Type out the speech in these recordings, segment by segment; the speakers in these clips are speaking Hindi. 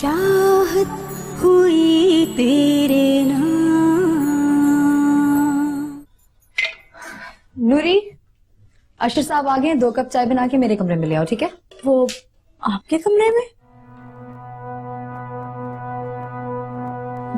चाहत हुई तेरे नाम। नूरी, अशर साहब आ गए, 2 कप चाय बना के मेरे कमरे में ले आओ, ठीक है? वो आपके कमरे में?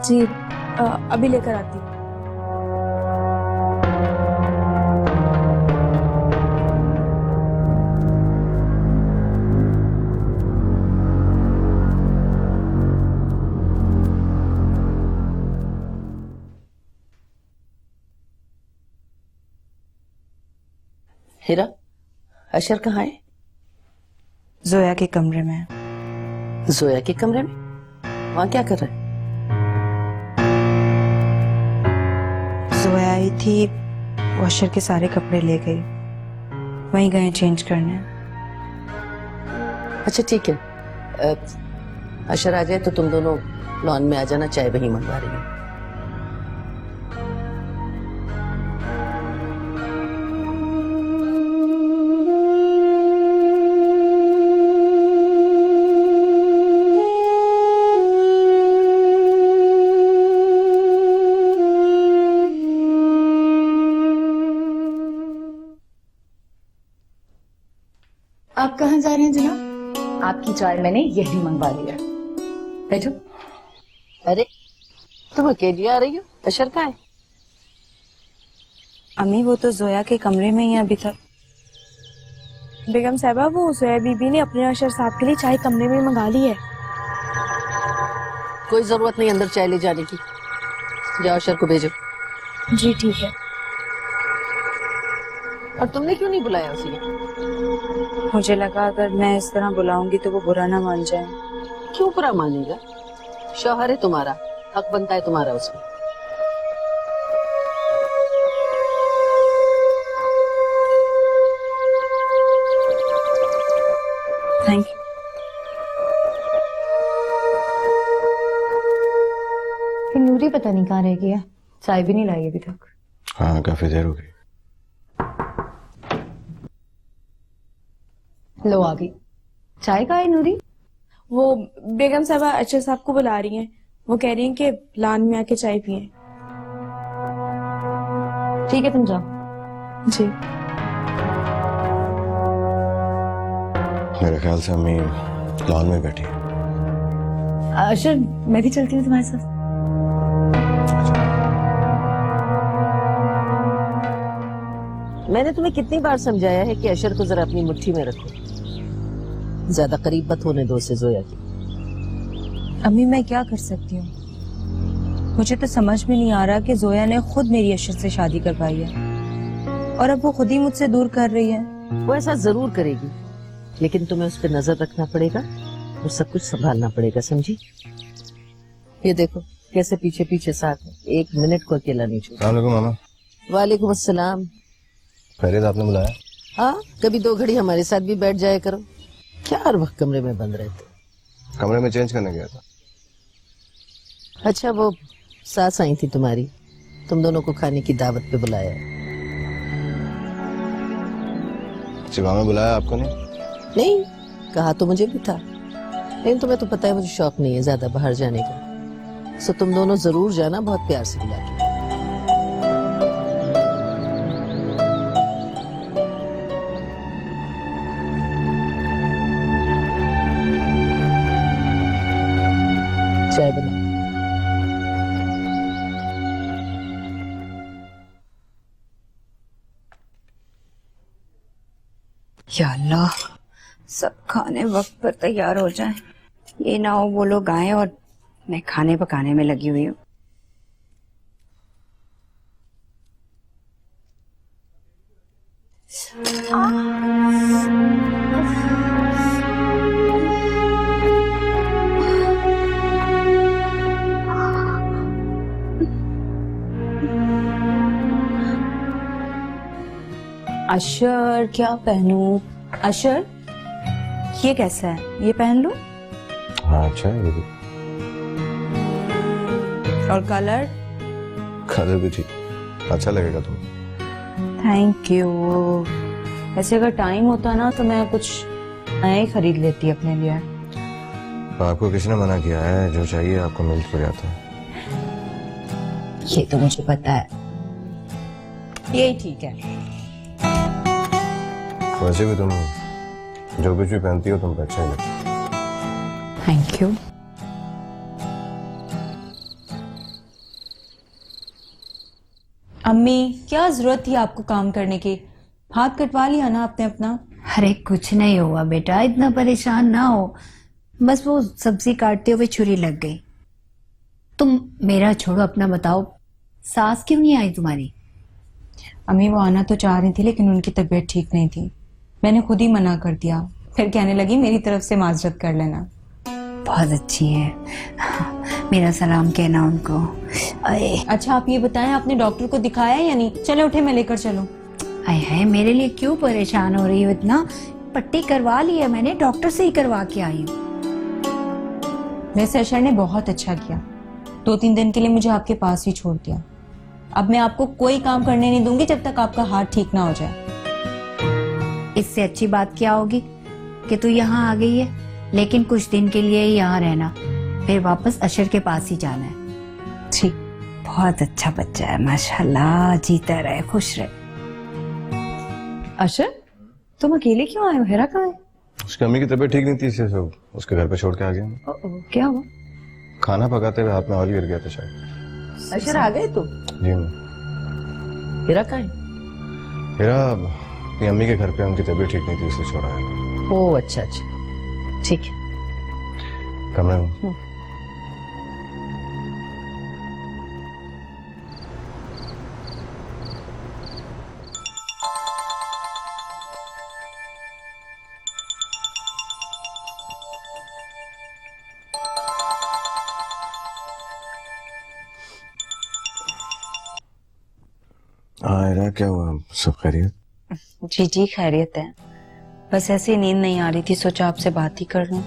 जी अभी लेकर आती हूँ। हीरा, अशर कहाँ है? जोया के कमरे में। जोया के कमरे में? वहाँ क्या कर रहा है? जोया आई थी, वॉशर के सारे कपड़े ले गई, वहीं गए चेंज करने। अच्छा ठीक है, अशर आ जाए तो तुम दोनों लॉन में आ जाना, चाय वहीं मंगवा रही है। आप कहाँ जा रहे हैं जनाब? आपकी चाय मैंने यही मंगवा ली है, बैठो। अरे तुम अकेली आ रही हो? अशर कहाँ है? अम्मी वो तो जोया के कमरे में ही है अभी तक। बेगम साहबा, वो जोया बीबी ने अपने अशर साहब के लिए चाय कमरे में मंगा ली है। कोई जरूरत नहीं अंदर चाय ले जाने की, जाओ अशर को भेजो। जी ठीक है। और तुमने क्यों नहीं बुलाया उसे? मुझे लगा अगर मैं इस तरह बुलाऊंगी तो वो बुरा ना मान जाए। क्यों बुरा मानेगा? शौहर है तुम्हारा, हक बनता है तुम्हारा उसमें। Thank you. फिर नूरी पता नहीं कहाँ रह गया, चाय भी नहीं लाई अभी तक। हाँ काफी देर हो गई। लो आ गई। चाय कहाँ है नूरी? वो बेगम साहबा अशर साहब को बुला रही हैं, वो कह रही हैं कि लान में आके चाय पिए। ठीक है तुम जाओ। जी। मेरे ख्याल से अम्मी लॉन में बैठी है। अशर मैं भी चलती हूँ तुम्हारे साथ। मैंने तुम्हें कितनी बार समझाया है कि अशर को जरा अपनी मुट्ठी में रखो, ज्यादा करीब मत होने दो उसे जोया की। अम्मी मैं क्या कर सकती हूँ? मुझे तो समझ में नहीं आ रहा कि जोया ने खुद मेरी अशर से शादी करवाई है और अब वो खुद ही मुझसे दूर कर रही है। वो ऐसा जरूर करेगी, लेकिन तुम्हें उस पर नजर रखना पड़ेगा और सब कुछ संभालना पड़ेगा, समझी? ये देखो कैसे पीछे पीछे साथ है, 1 मिनट को अकेला नहीं छोड़। अस्सलाम वालेकुम मामा। वालेकुम अस्सलाम। खैरियत, आपने बुलाया? हाँ, कभी 2 घड़ी हमारे साथ भी बैठ जाया करो, क्या हर वक्त कमरे में बंद रहते? कमरे में चेंज करने गया था। अच्छा वो सास आई थी तुम्हारी, तुम दोनों को खाने की दावत पे बुलाया है। शिवा में बुलाया आपको? नहीं, कहा तो मुझे भी था, लेकिन तुम्हें तो पता है मुझे शौक नहीं है ज्यादा बाहर जाने का, सो तुम दोनों जरूर जाना, बहुत प्यार से बुला के। चाय बना। या अल्लाह, सब खाने वक्त पर तैयार हो जाएं। ये ना हो वो लोग आए और मैं खाने पकाने में लगी हुई हूँ। अशर क्या पहनूं? अशर ये कैसा है, ये पहन लूं? हाँ अच्छा है ये भी। और कलर? कलर भी ठीक, अच्छा लगेगा तुम्हें। Thank you. वैसे अगर टाइम होता ना तो मैं कुछ नया ही खरीद लेती अपने लिए। आपको किसने मना किया है? जो चाहिए आपको मिल तो जाता है। ये तो मुझे पता है। यही ठीक है। वैसे भी तुम जो कुछ भी पहनती हो तुम पे अच्छा ही लगता है। Thank you. अम्मी, क्या जरूरत थी आपको काम करने की? हाथ कटवा लिया ना आपने अपना। अरे कुछ नहीं हुआ बेटा, इतना परेशान ना हो। बस वो सब्जी काटते हुए छुरी लग गई। तुम मेरा छोड़ो, अपना बताओ, सास क्यों नहीं आई तुम्हारी? अम्मी वो आना तो चाह रही थी लेकिन उनकी तबीयत ठीक नहीं थी। मैंने खुद ही मना कर दिया। फिर कहने लगी मेरी तरफ से माजरत कर लेना। बहुत अच्छी है, मेरा सलाम कहना उनको। अरे अच्छा आप ये बताएं, आपने डॉक्टर को दिखाया या नहीं? चले उठे, मैं लेकर चलूं। आय है, मेरे लिए क्यों परेशान हो रही हो इतना? पट्टी करवा ली है मैंने, डॉक्टर से ही करवा के आई हूँ। वैसे अशर ने बहुत अच्छा किया, 2-3 दिन के लिए मुझे आपके पास ही छोड़ दिया। अब मैं आपको कोई काम करने नहीं दूंगी जब तक आपका हाथ ठीक ना हो जाए। इससे अच्छी बात क्या होगी कि तू यहाँ आ गई है, लेकिन कुछ दिन के लिए ही यहाँ रहना, फिर वापस अशर के पास ही जाना है। ठीक। बहुत अच्छा बच्चा है माशाल्लाह, जीता रहे, खुश रहे। अशर, तुम अकेले क्यों आए हो? हेरा कहाँ है? उसकी अम्मी की तबीयत ठीक नहीं थी इसलिए सब उसके घर पे छोड़ के आ गया मैं। क्या हुआ? खाना पकाते हुए हाथ में ऑयल गिर गया था शायद। अशर आ गए तुम? जी मैं हीरा कहाँ है? मेरा अपनी अम्मी के घर पे उनकी तबीयत ठीक नहीं थी इसलिए छोड़ा है। ओह अच्छा अच्छा, ठीक है। कमरे में हाँ, क्या हुआ? सब खैरियत? जी जी खैरियत है, बस ऐसी नींद नहीं आ रही थी, सोचा आपसे बात ही कर लूं।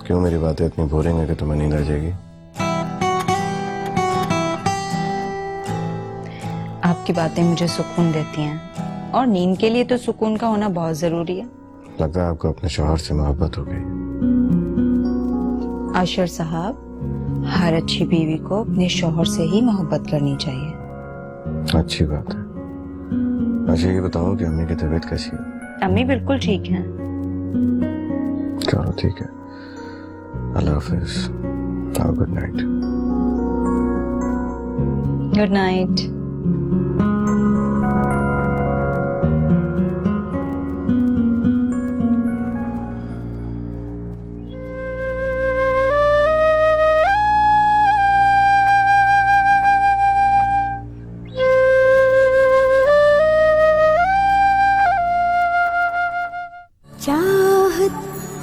क्यों मेरी बातें इतनी बोरिंग है कि तुम्हें नींद आ जाएगी? आपकी बातें मुझे सुकून देती हैं और नींद के लिए तो सुकून का होना बहुत जरूरी है। लगता है आपको अपने शौहर से मोहब्बत हो गई। अशर साहब, हर अच्छी बीवी को अपने शौहर से ही मोहब्बत करनी चाहिए। अच्छी बात है। अच्छा ये बताओ कि अम्मी की तबीयत कैसी है? अम्मी बिल्कुल ठीक हैं। चलो ठीक है, अल्लाह हाफिज, गुड नाइट। Good night. चाहत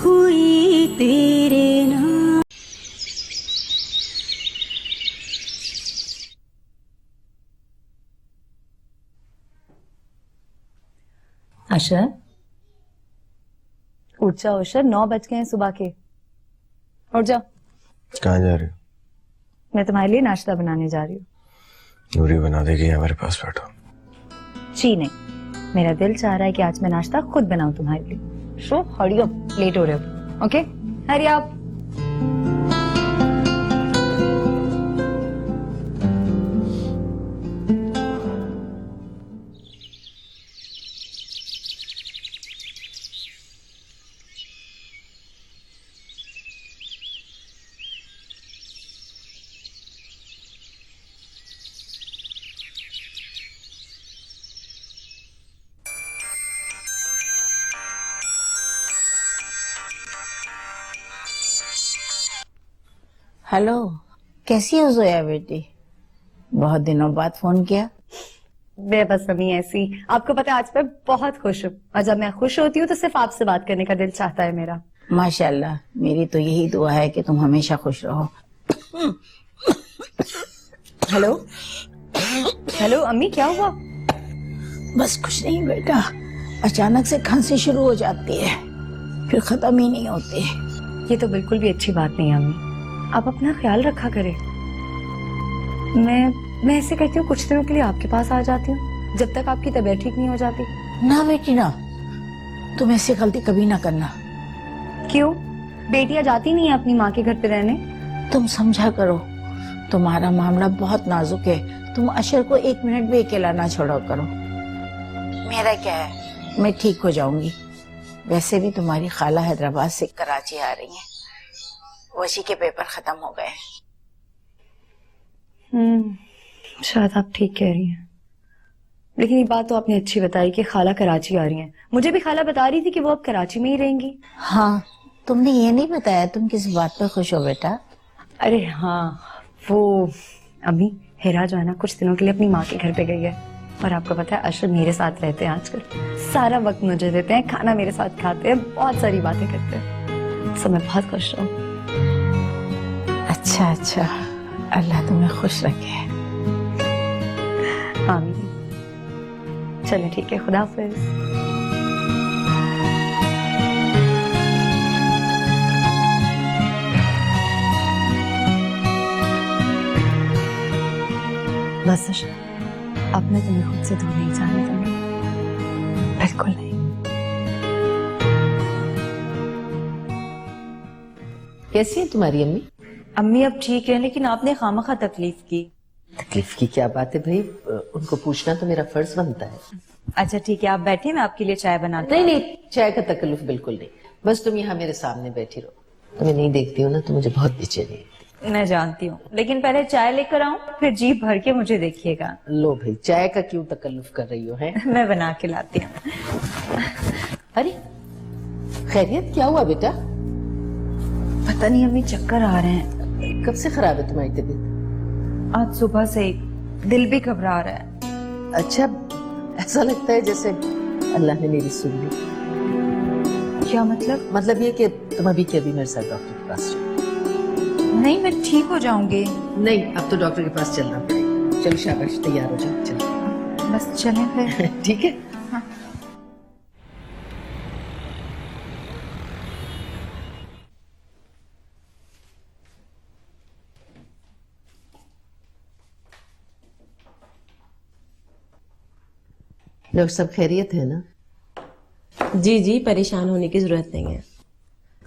हुई तेरे नाम। अशर, उठ जाओ अशर, 9 बज गए हैं सुबह के। उठ जाओ, कहाँ जा रही हो? मैं तुम्हारे लिए नाश्ता बनाने जा रही हूँ। नूरी बना देगी या मेरे पास बैठो? जी नहीं, मेरा दिल चाह रहा है कि आज मैं नाश्ता खुद बनाऊं तुम्हारे लिए। शो हरी अप, लेट हो रहे हो। Okay, hurry up. हेलो, कैसी हो जोया बेटी? बहुत दिनों बाद फोन किया। मैं बस अभी ऐसी, आपको पता है आज मैं बहुत खुश हूँ और जब मैं खुश होती हूँ तो सिर्फ आपसे बात करने का दिल चाहता है मेरा। माशाल्लाह, मेरी तो यही दुआ है कि तुम हमेशा खुश रहो। हेलो हेलो अम्मी, क्या हुआ? बस कुछ नहीं बेटा, अचानक से खांसी शुरू हो जाती है, फिर खत्म ही नहीं होती। ये तो बिल्कुल भी अच्छी बात नहीं है अम्मी, आप अपना ख्याल रखा करें। मैं ऐसे करती हूँ, कुछ दिनों के लिए आपके पास आ जाती हूँ जब तक आपकी तबीयत ठीक नहीं हो जाती। ना बेटी ना, तुम ऐसी गलती कभी ना करना। क्यों? बेटियां जाती नहीं है अपनी माँ के घर पे रहने? तुम समझा करो, तुम्हारा मामला बहुत नाजुक है। तुम अशर को 1 मिनट भी अकेला ना छोड़ा करो। मेरा क्या है, मैं ठीक हो जाऊंगी। वैसे भी तुम्हारी खाला हैदराबाद से कराची आ रही है, वशी के पेपर खत्म हो गए। शायद आप ठीक कह रही हैं, लेकिन ये बात तो आपने अच्छी बताई कि खाला कराची आ रही हैं। मुझे भी खाला बता रही थी कि वो अब कराची में ही रहेंगी। हाँ, तुमने ये नहीं बताया तुम किस बात पर खुश हो बेटा? अरे हाँ, वो अम्मी हेरा जो है ना कुछ दिनों के लिए अपनी माँ के घर पे गई है, और आपको पता है अशर मेरे साथ रहते हैं आजकल। सारा वक्त मुझे देते हैं, खाना मेरे साथ खाते हैं, बहुत सारी बातें करते हैं। सब मैं बहुत खुश हूँ। अच्छा अच्छा, अल्लाह तुम्हें खुश रखे। आमीन। चलें ठीक है, खुदा हाफिज। बस अशर, अब मैं तुम्हें खुद से दूर नहीं जाने दूंगी, बिल्कुल नहीं। कैसी है तुम्हारी अम्मी? अम्मी अब ठीक है, लेकिन आपने खामखा तकलीफ की। तकलीफ की क्या बात है भाई, उनको पूछना तो मेरा फर्ज बनता है। अच्छा ठीक है, आप बैठिए, मैं आपके लिए चाय बनाती नहीं नहीं, चाय का तकल्लुफ बिल्कुल नहीं। बस तुम यहाँ मेरे सामने बैठी रहो। तुम्हें नहीं देखती हूँ ना तो मुझे बहुत बेचैनी होती। हूँ। मैं जानती हूँ, लेकिन पहले चाय लेकर आऊँ, फिर जी भर के मुझे देखिएगा। लो भाई, चाय का क्यों तकल्लुफ कर रही हो है? मैं बना के लाती हूँ। अरे खैरियत, क्या हुआ बेटा? पता नहीं अम्मी, चक्कर आ रहे हैं। कब से खराब है तुम्हारी तबीयत? आज सुबह से ही दिल भी घबरा रहा है। अच्छा, ऐसा लगता है जैसे अल्लाह ने मेरी सुन ली। क्या मतलब? मतलब ये कि तुम अभी के अभी मेरे साथ डॉक्टर के पास चलो। नहीं, मैं ठीक हो जाऊंगी। नहीं, अब तो डॉक्टर के पास चलना पड़ेगा। चलो शाबाश, तैयार हो जाओ, चलो। बस चलें फिर। ठीक है। डॉक्टर साहब खैरियत है ना? जी जी, परेशान होने की जरूरत नहीं है,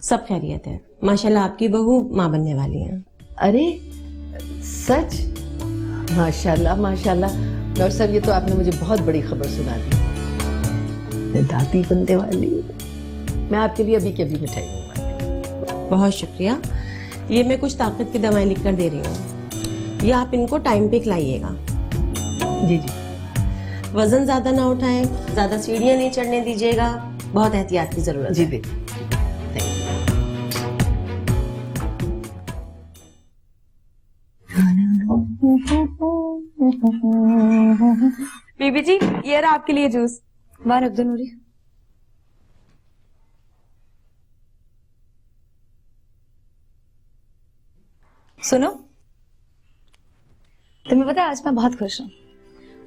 सब खैरियत है। माशाल्लाह आपकी बहू माँ बनने वाली है। अरे सच? माशाल्लाह माशाल्लाह। डॉक्टर साहब, ये तो आपने मुझे बहुत बड़ी खबर सुना दी। मैं दादी बनने वाली हूँ। मैं आपके लिए अभी के अभी मिठाई मंगवाती। बहुत शुक्रिया। ये मैं कुछ ताकत की दवाएं लिख कर दे रही हूँ, ये आप इनको टाइम पे खिलाइएगा। जी जी। वजन ज्यादा ना उठाएं, ज्यादा सीढ़ियां नहीं चढ़ने दीजिएगा, बहुत एहतियात की जरूरत जी है। बेटी। बीबी जी, ये रहा आपके लिए जूस। बाहर रख दो नूरी। सुनो, तुम्हें पता है आज मैं बहुत खुश हूँ।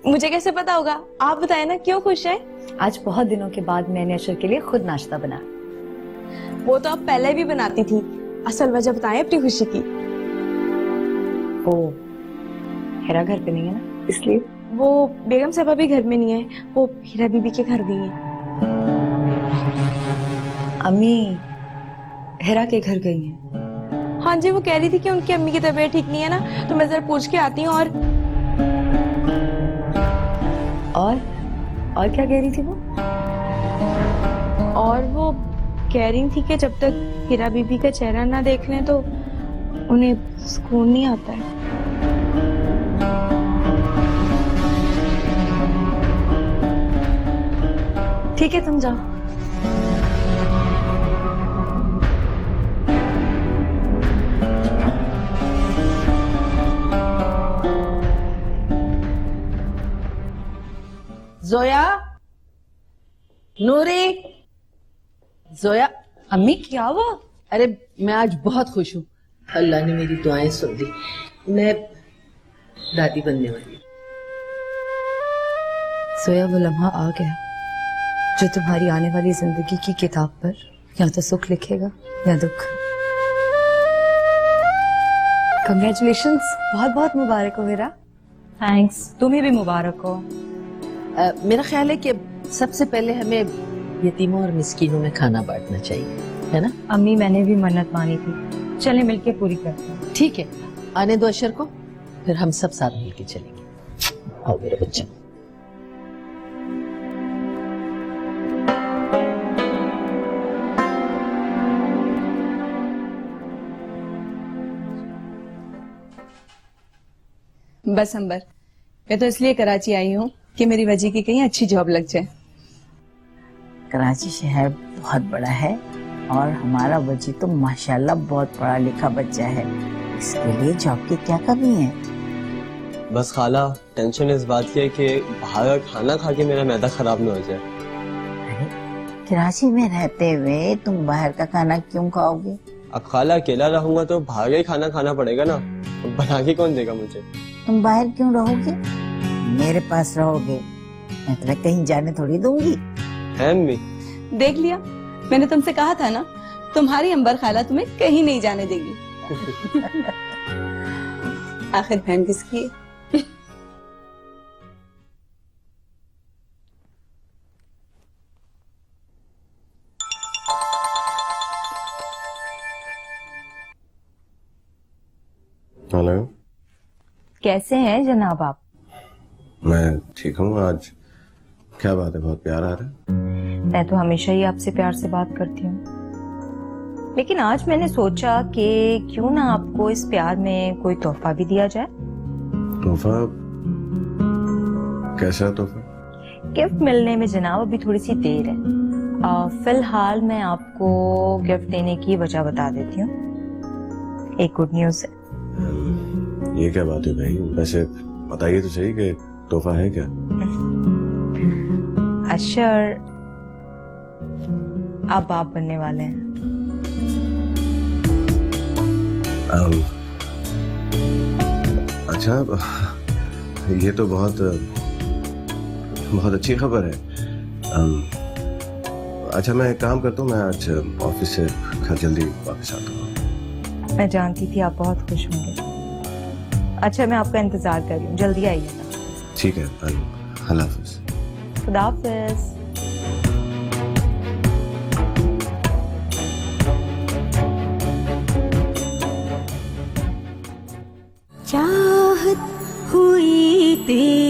मुझे कैसे पता होगा? आप बताए ना, क्यों खुश है? आज बहुत दिनों के बाद मैंने अशर के लिए खुद नाश्ता बनाया। वो तो आप पहले भी बनाती थी। असल वजह बताएं अपनी खुशी की। वो हेरा घर पे नहीं है ना, इसलिए। वो बेगम साहबा भी घर में नहीं है, वो हीरा बीबी के घर गई है। अम्मी हेरा के घर गई हैं। हाँ जी, वो कह रही थी कि उनकी अम्मी की तबीयत ठीक नहीं है ना, तो मैं जरा पूछ के आती हूँ। और क्या कह रही थी वो? और वो कह रही थी कि जब तक हीरा बीबी का चेहरा ना देख लें तो उन्हें सुकून नहीं आता है। ठीक है, तुम जाओ। जोया, नूरी, जोया। अम्मी क्या हुआ? अरे मैं आज बहुत खुश हूँ, अल्लाह ने मेरी दुआएं सुन ली। मैं दादी बनने वाली हूँ। सोया, वो लम्हा आ गया जो तुम्हारी आने वाली जिंदगी की किताब पर या तो सुख लिखेगा या दुख। कंग्रेचुलेशंस, बहुत बहुत मुबारक हो हेरा। थैंक्स, तुम्हें भी मुबारक हो। मेरा ख्याल है कि सबसे पहले हमें यतीमों और मिस्कीनों में खाना बांटना चाहिए। है ना? अम्मी मैंने भी मन्नत मानी थी, चले मिलके पूरी करते हैं। ठीक है, आने दो अशर को, फिर हम सब साथ मिलके चलेंगे। आओ मेरे बच्चे। बस अंबर, मैं तो इसलिए कराची आई हूँ कि मेरी वजी की कहीं अच्छी जॉब लग जाए। कराची शहर बहुत बड़ा है और हमारा वजी तो माशाल्लाह बहुत पढ़ा लिखा बच्चा है, इसके लिए जॉब की क्या कमी है? बस खाला, टेंशन इस बात की है कि बाहर का खाना खा के मेरा मैदा खराब ना हो जाए। अरे कराची में रहते हुए तुम बाहर का खाना क्यों खाओगे? अब खाला अकेला रहूंगा तो बाहर का ही खाना खाना पड़ेगा ना, तो बना के कौन देगा मुझे? तुम बाहर क्यों रहोगे? मेरे पास रहोगे, मैं तुम्हें कहीं जाने थोड़ी दूंगी। है अम्मी? देख लिया, मैंने तुमसे कहा था ना, तुम्हारी अंबर खाला तुम्हें कहीं नहीं जाने देगी। आखिर बहन किसकी है? हेलो, कैसे हैं जनाब आप? मैं ठीक हूँ। आज क्या बात है, बहुत प्यार आ रहा है। मैं तो हमेशा ही आपसे प्यार से बात करती हूँ, लेकिन आज मैंने सोचा कि क्यों ना आपको इस प्यार में कोई तोहफा भी दिया जाए। तोहफा? कैसा तोहफा? गिफ्ट मिलने में जनाब अभी थोड़ी सी देर है। फिलहाल मैं आपको गिफ्ट देने की वजह बता देती हूँ। एक गुड न्यूज है। ये क्या बात है भाई? वैसे बताइए तो सही कि तोहफा है क्या? अशर, आप बाप बनने वाले हैं। अच्छा, ये तो बहुत अच्छी खबर है। अच्छा, मैं एक काम करता हूँ, मैं आज ऑफिस से घर जल्दी वापस आता हूँ। मैं जानती थी आप बहुत खुश होंगे। अच्छा, मैं आपका इंतजार कर रही हूँ, जल्दी आइएगा। ठीक है, अल्लाह हाफिज। खुदा हाफिज। चाहत हुई तेरी